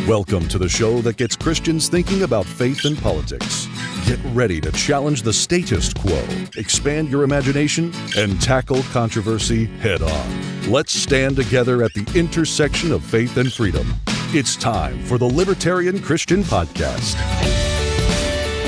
Welcome to the show that gets Christians thinking about faith and politics. Get ready to challenge the status quo, expand your imagination, and tackle controversy head on. Let's stand together at the intersection of faith and freedom. It's time for the Libertarian Christian Podcast.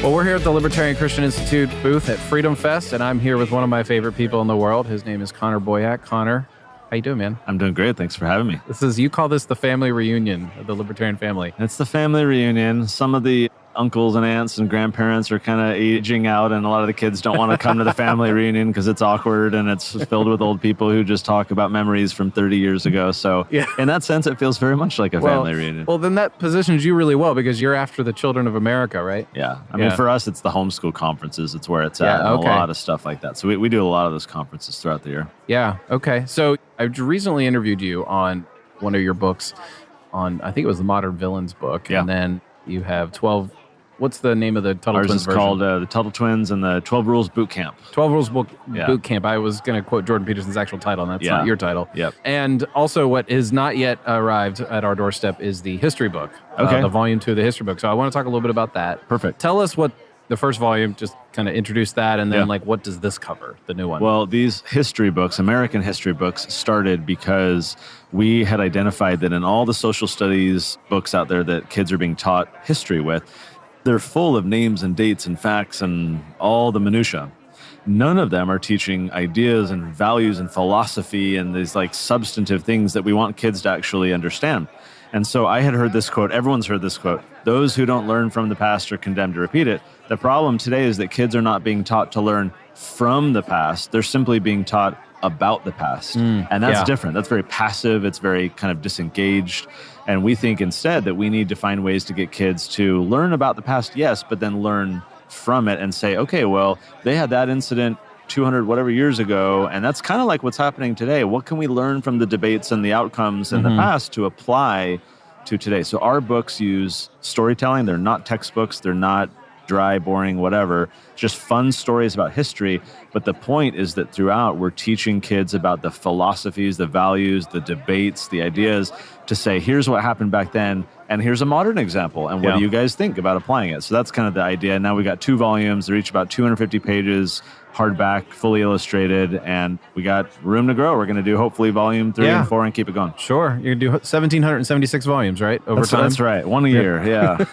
Well, we're here at the Libertarian Christian Institute booth at FreedomFest, and I'm here with one of my favorite people in the world. His name is Connor Boyack. Connor, how you doing, man? I'm doing great. Thanks for having me. You call this the family reunion of the Libertarian family. It's the family reunion. Some of the uncles and aunts and grandparents are kind of aging out, and a lot of the kids don't want to come to the family reunion because it's awkward and it's filled with old people who just talk about memories from 30 years ago. So in that sense, it feels very much like a family reunion. Well, then that positions you really well because you're after the children of America, right? Yeah. I mean, for us, it's the homeschool conferences. It's where it's at, and a lot of stuff like that. So we do a lot of those conferences throughout the year. Yeah. Okay. So I recently interviewed you on one of your books on, I think it was the Modern Villains book. Yeah. And then you have 12... What's the name of the Tuttle Twins version? Ours is called the Tuttle Twins and the 12 Rules Boot Camp. 12 Rules Boot Camp. I was going to quote Jordan Peterson's actual title, and that's not your title. Yep. And also what is not yet arrived at our doorstep is the history book. The volume 2 of the history book. So I want to talk a little bit about that. Perfect. Tell us what the first volume, just kind of introduce that, and then what does this cover, the new one? Well, these history books, American history books, started because we had identified that in all the social studies books out there that kids are being taught history with, they're full of names and dates and facts and all the minutia. None of them are teaching ideas and values and philosophy and these like substantive things that we want kids to actually understand. And so I had heard this quote, everyone's heard this quote, those who don't learn from the past are condemned to repeat it. The problem today is that kids are not being taught to learn from the past. They're simply being taught about the past. And that's different. That's very passive. It's very kind of disengaged. And we think instead that we need to find ways to get kids to learn about the past, yes, but then learn from it and say, okay, well, they had that incident 200 whatever years ago, and that's kind of like what's happening today. What can we learn from the debates and the outcomes in the past to apply to today? So our books use storytelling. They're not textbooks. They're not dry, boring, whatever, just fun stories about history. But the point is that throughout, we're teaching kids about the philosophies, the values, the debates, the ideas to say, here's what happened back then, and here's a modern example, and what do you guys think about applying it? So that's kind of the idea. Now we got 2 volumes. They're each about 250 pages, hardback, fully illustrated, and we got room to grow. We're going to do hopefully volume 3 and 4 and keep it going. Sure. You're going to do 1,776 volumes, right? Over time? That's right. One a year, yeah.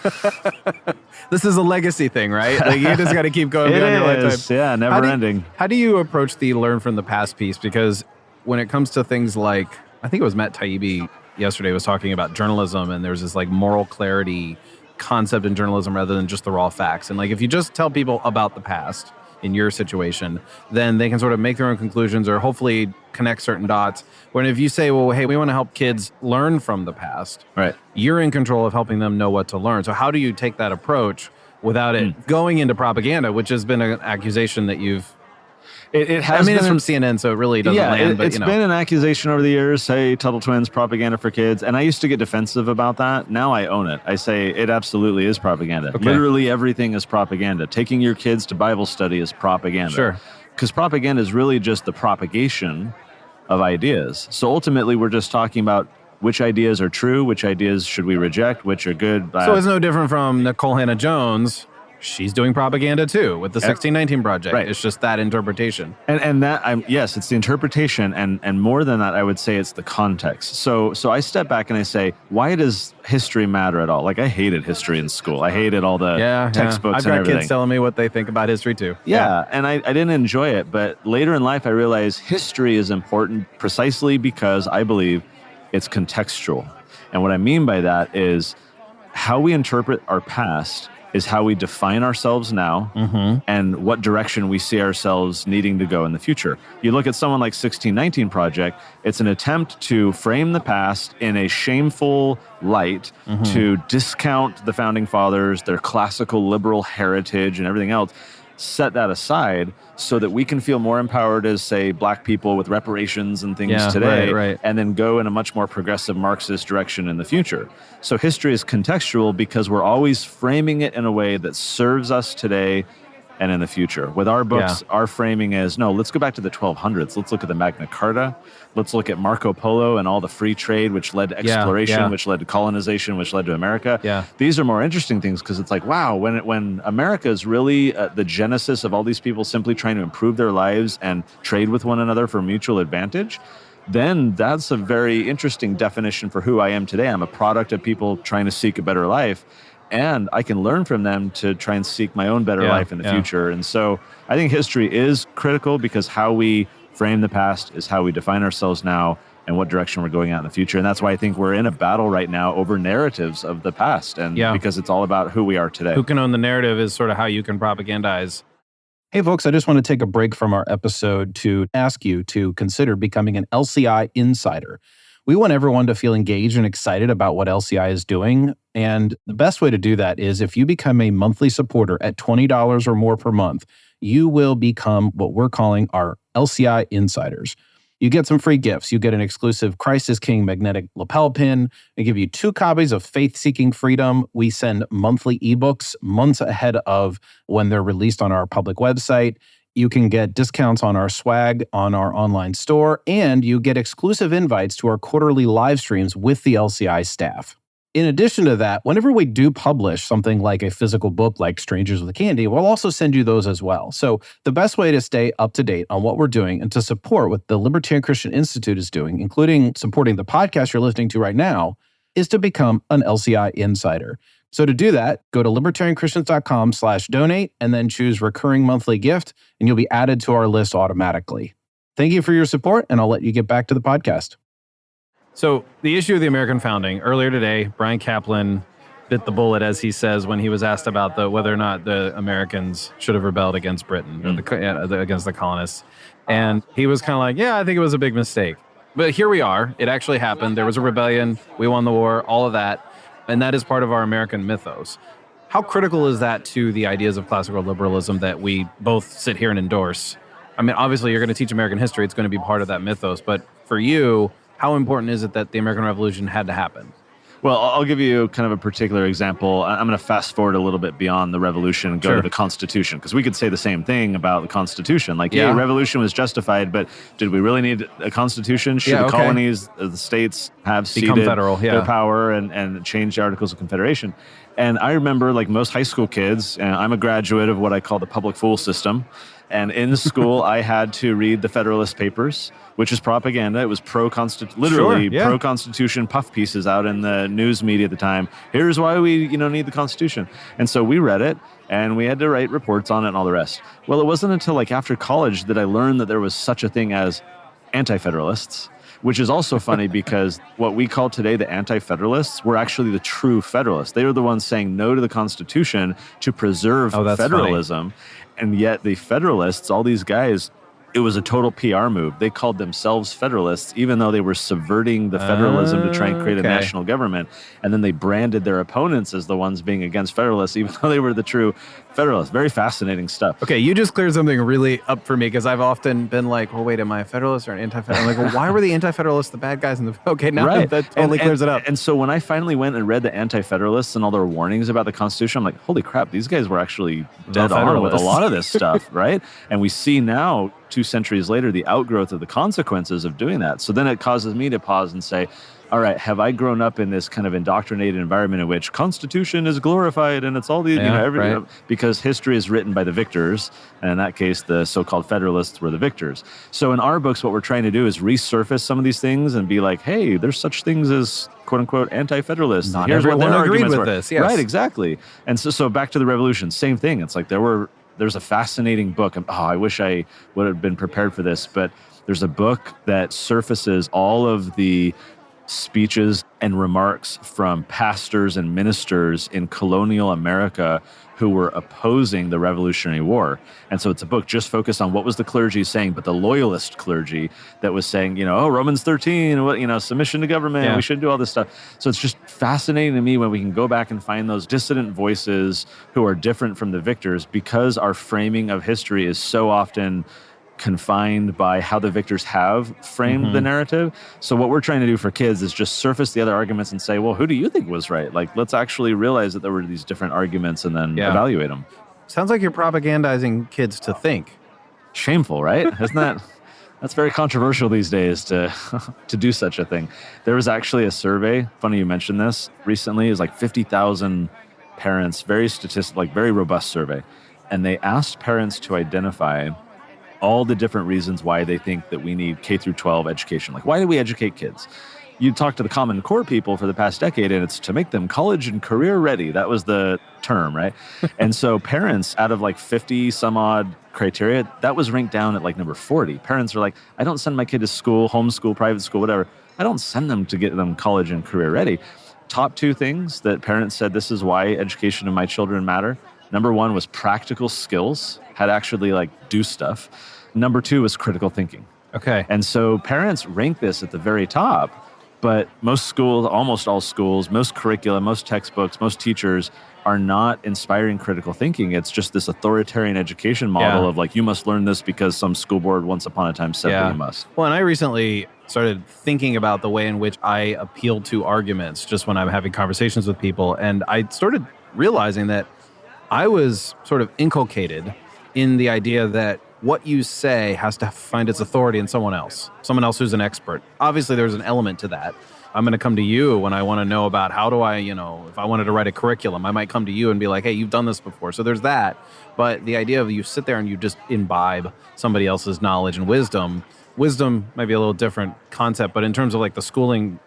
This is a legacy thing, right? Like you just got to keep going beyond your lifetime. Yeah, never ending. How do you approach the learn from the past piece? Because when it comes to things like, I think it was Matt Taibbi yesterday was talking about journalism, and there's this like moral clarity concept in journalism rather than just the raw facts. And like if you just tell people about the past in your situation, then they can sort of make their own conclusions or hopefully connect certain dots. When if you say, well, hey, we want to help kids learn from the past, right? You're in control of helping them know what to learn. So how do you take that approach without it going into propaganda, which has been an accusation that you've... It has it's from CNN, so it really doesn't land. But it's been an accusation over the years, say Tuttle Twins, propaganda for kids. And I used to get defensive about that. Now I own it. I say it absolutely is propaganda. Okay. Literally everything is propaganda. Taking your kids to Bible study is propaganda. Sure. Because propaganda is really just the propagation of ideas. So ultimately, we're just talking about which ideas are true, which ideas should we reject, which are good, bad. So it's no different from Nicole Hannah-Jones. She's doing propaganda too with the 1619 Project. Right. It's just that interpretation. And that, yes, it's the interpretation. And more than that, I would say it's the context. So I step back and I say, why does history matter at all? Like I hated history in school. I hated all the textbooks and everything. I've got kids telling me what they think about history too. Yeah. And I didn't enjoy it. But later in life, I realized history is important precisely because I believe it's contextual. And what I mean by that is how we interpret our past is how we define ourselves now and what direction we see ourselves needing to go in the future. You look at someone like 1619 Project, it's an attempt to frame the past in a shameful light to discount the Founding Fathers, their classical liberal heritage and everything else, set that aside so that we can feel more empowered as, say, Black people with reparations and things today, and then go in a much more progressive Marxist direction in the future. So history is contextual because we're always framing it in a way that serves us today and in the future. With our books, our framing is, no, let's go back to the 1200s. Let's look at the Magna Carta. Let's look at Marco Polo and all the free trade, which led to exploration, which led to colonization, which led to America. Yeah. These are more interesting things because it's like, wow, when America is really the genesis of all these people simply trying to improve their lives and trade with one another for mutual advantage, then that's a very interesting definition for who I am today. I'm a product of people trying to seek a better life, and I can learn from them to try and seek my own better life in the future. And so I think history is critical because how we frame the past is how we define ourselves now and what direction we're going out in the future. And that's why I think we're in a battle right now over narratives of the past, and because it's all about who we are today. Who can own the narrative is sort of how you can propagandize. Hey, folks, I just want to take a break from our episode to ask you to consider becoming an LCI insider. We want everyone to feel engaged and excited about what LCI is doing. And the best way to do that is if you become a monthly supporter at $20 or more per month, you will become what we're calling our LCI insiders. You get some free gifts. You get an exclusive Christ is King magnetic lapel pin. They give you 2 copies of Faith Seeking Freedom. We send monthly ebooks months ahead of when they're released on our public website. You can get discounts on our swag on our online store, and you get exclusive invites to our quarterly live streams with the LCI staff. In addition to that, whenever we do publish something like a physical book like Strangers with Candy, we'll also send you those as well. So the best way to stay up to date on what we're doing and to support what the Libertarian Christian Institute is doing, including supporting the podcast you're listening to right now, is to become an LCI insider. So to do that, go to libertarianchristians.com/donate and then choose recurring monthly gift, and you'll be added to our list automatically. Thank you for your support, and I'll let you get back to the podcast. So the issue of the American founding, earlier today, Brian Kaplan bit the bullet, as he says, when he was asked about whether or not the Americans should have rebelled against Britain, or against the colonists. And he was kind of like, yeah, I think it was a big mistake. But here we are. It actually happened. There was a rebellion. We won the war, all of that. And that is part of our American mythos. How critical is that to the ideas of classical liberalism that we both sit here and endorse? I mean, obviously, you're going to teach American history. It's going to be part of that mythos. But for you, how important is it that the American Revolution had to happen? Well, I'll give you kind of a particular example. I'm going to fast forward a little bit beyond the revolution and go to the Constitution, because we could say the same thing about the Constitution. Like, yeah, revolution was justified, but did we really need a Constitution? Should the colonies, the states have ceded their power and change the Articles of Confederation? And I remember, like most high school kids, and I'm a graduate of what I call the public fool system. And in school, I had to read the Federalist Papers, which is propaganda. It was pro-Constitution puff pieces out in the news media at the time. Here's why we, need the Constitution. And so we read it, and we had to write reports on it and all the rest. Well, it wasn't until like after college that I learned that there was such a thing as anti-federalists, which is also funny because what we call today the anti-federalists were actually the true federalists. They were the ones saying no to the Constitution to preserve federalism. Funny. And yet the Federalists, all these guys, it was a total PR move. They called themselves Federalists, even though they were subverting the federalism to try and create a national government. And then they branded their opponents as the ones being against Federalists, even though they were the true Federalists. Very fascinating stuff. Okay, you just cleared something really up for me, because I've often been like, well, wait, am I a Federalist or an anti-Federalist? I'm like, well, why were the anti-Federalists the bad guys? Okay, now that totally clears it up. And so when I finally went and read the anti-Federalists and all their warnings about the Constitution, I'm like, holy crap, these guys were actually dead on with a lot of this stuff, right? And we see now, 2 centuries later, the outgrowth of the consequences of doing that. So then it causes me to pause and say, all right, have I grown up in this kind of indoctrinated environment in which Constitution is glorified and it's all the, everything, because history is written by the victors. And in that case, the so-called Federalists were the victors. So in our books, what we're trying to do is resurface some of these things and be like, hey, there's such things as quote unquote anti-Federalists. Not everyone agreed with this. Yes. Right, exactly. And so back to the revolution, same thing. It's like there's a fascinating book. I wish I would have been prepared for this, but there's a book that surfaces all of the speeches and remarks from pastors and ministers in colonial America who were opposing the Revolutionary War. And so it's a book just focused on what was the clergy saying, but the loyalist clergy that was saying, Romans 13, submission to government, we shouldn't do all this stuff. So it's just fascinating to me when we can go back and find those dissident voices who are different from the victors, because our framing of history is so often confined by how the victors have framed the narrative. So what we're trying to do for kids is just surface the other arguments and say, well, who do you think was right? Like, let's actually realize that there were these different arguments and then evaluate them. Sounds like you're propagandizing kids to think. Shameful, right? Isn't that? That's very controversial these days to to do such a thing. There was actually a survey, funny you mentioned this, recently. It was like 50,000 parents, very very robust survey. And they asked parents to identify all the different reasons why they think that we need K through 12 education. Like, why do we educate kids? You talk to the Common Core people for the past decade, and it's to make them college and career ready. That was the term, right? And so parents, out of like 50 some odd criteria, that was ranked down at like number 40. Parents are like, I don't send my kid to school, homeschool, private school, whatever. I don't send them to get them college and career ready. Top two things that parents said, this is why education of my children matter. Number one was practical skills, had to actually like do stuff. Number two was critical thinking. Okay. And so parents rank this at the very top. But most schools, almost all schools, most curricula, most textbooks, most teachers are not inspiring critical thinking. It's just this authoritarian education model of like, you must learn this because some school board once upon a time said that you must. Well, and I recently started thinking about the way in which I appeal to arguments just when I'm having conversations with people. And I started realizing that I was sort of inculcated in the idea that what you say has to find its authority in someone else who's an expert. Obviously, there's an element to that. I'm going to come to you when I want to know about how do I, if I wanted to write a curriculum, I might come to you and be like, hey, you've done this before. So there's that. But the idea of you sit there and you just imbibe somebody else's knowledge and wisdom might be a little different concept. But in terms of like the schooling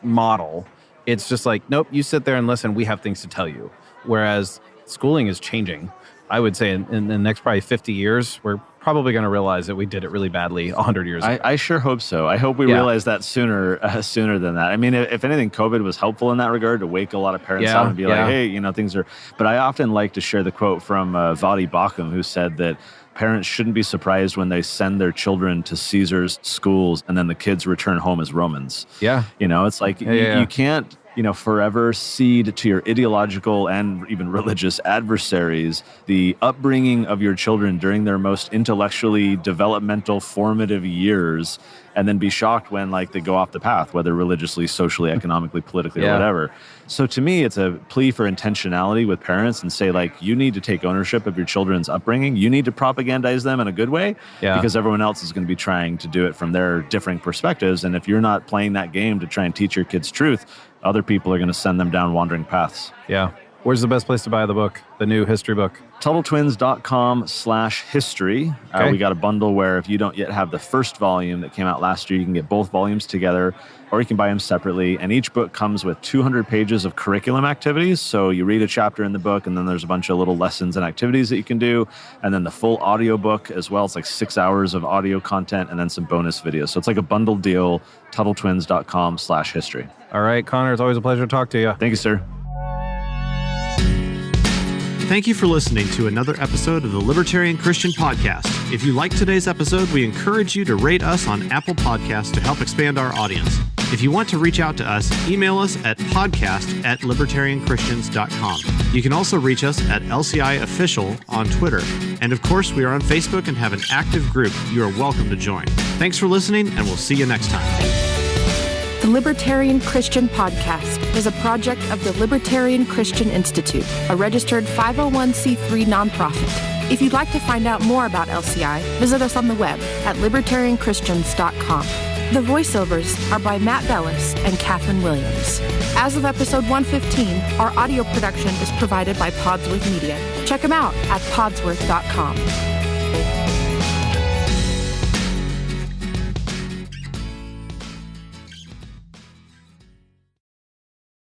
model, it's just like, nope, you sit there and listen. We have things to tell you. Whereas schooling is changing. I would say in the next probably 50 years, we're probably going to realize that we did it really badly 100 years ago. I sure hope so. I hope we realize that sooner than that. I mean, if anything, COVID was helpful in that regard to wake a lot of parents up and be like, hey, things are... But I often like to share the quote from Vadi Bakum, who said that parents shouldn't be surprised when they send their children to Caesar's schools and then the kids return home as Romans. Yeah. It's like you can't... forever cede to your ideological and even religious adversaries the upbringing of your children during their most intellectually developmental formative years, and then be shocked when they go off the path, whether religiously, socially, economically, politically, or whatever. So to me, it's a plea for intentionality with parents and say, you need to take ownership of your children's upbringing. You need to propagandize them in a good way because everyone else is going to be trying to do it from their differing perspectives. And if you're not playing that game to try and teach your kids truth, other people are going to send them down wandering paths. Yeah. Where's the best place to buy the book, the new history book? TuttleTwins.com/history. Okay. We got a bundle where if you don't yet have the first volume that came out last year, you can get both volumes together, or you can buy them separately. And each book comes with 200 pages of curriculum activities. So you read a chapter in the book, and then there's a bunch of little lessons and activities that you can do. And then the full audio book as well. It's like 6 hours of audio content and then some bonus videos. So it's like a bundled deal, TuttleTwins.com/history. All right, Connor, it's always a pleasure to talk to you. Thank you, sir. Thank you for listening to another episode of the Libertarian Christian Podcast. If you liked today's episode, we encourage you to rate us on Apple Podcasts to help expand our audience. If you want to reach out to us, email us at podcast@libertarianchristians.com. You can also reach us at LCI Official on Twitter. And of course, we are on Facebook and have an active group you are welcome to join. Thanks for listening, and we'll see you next time. The Libertarian Christian Podcast is a project of the Libertarian Christian Institute, a registered 501c3 nonprofit. If you'd like to find out more about LCI, visit us on the web at libertarianchristians.com. The voiceovers are by Matt Bellis and Catherine Williams. As of episode 115, our audio production is provided by Podsworth Media. Check them out at podsworth.com.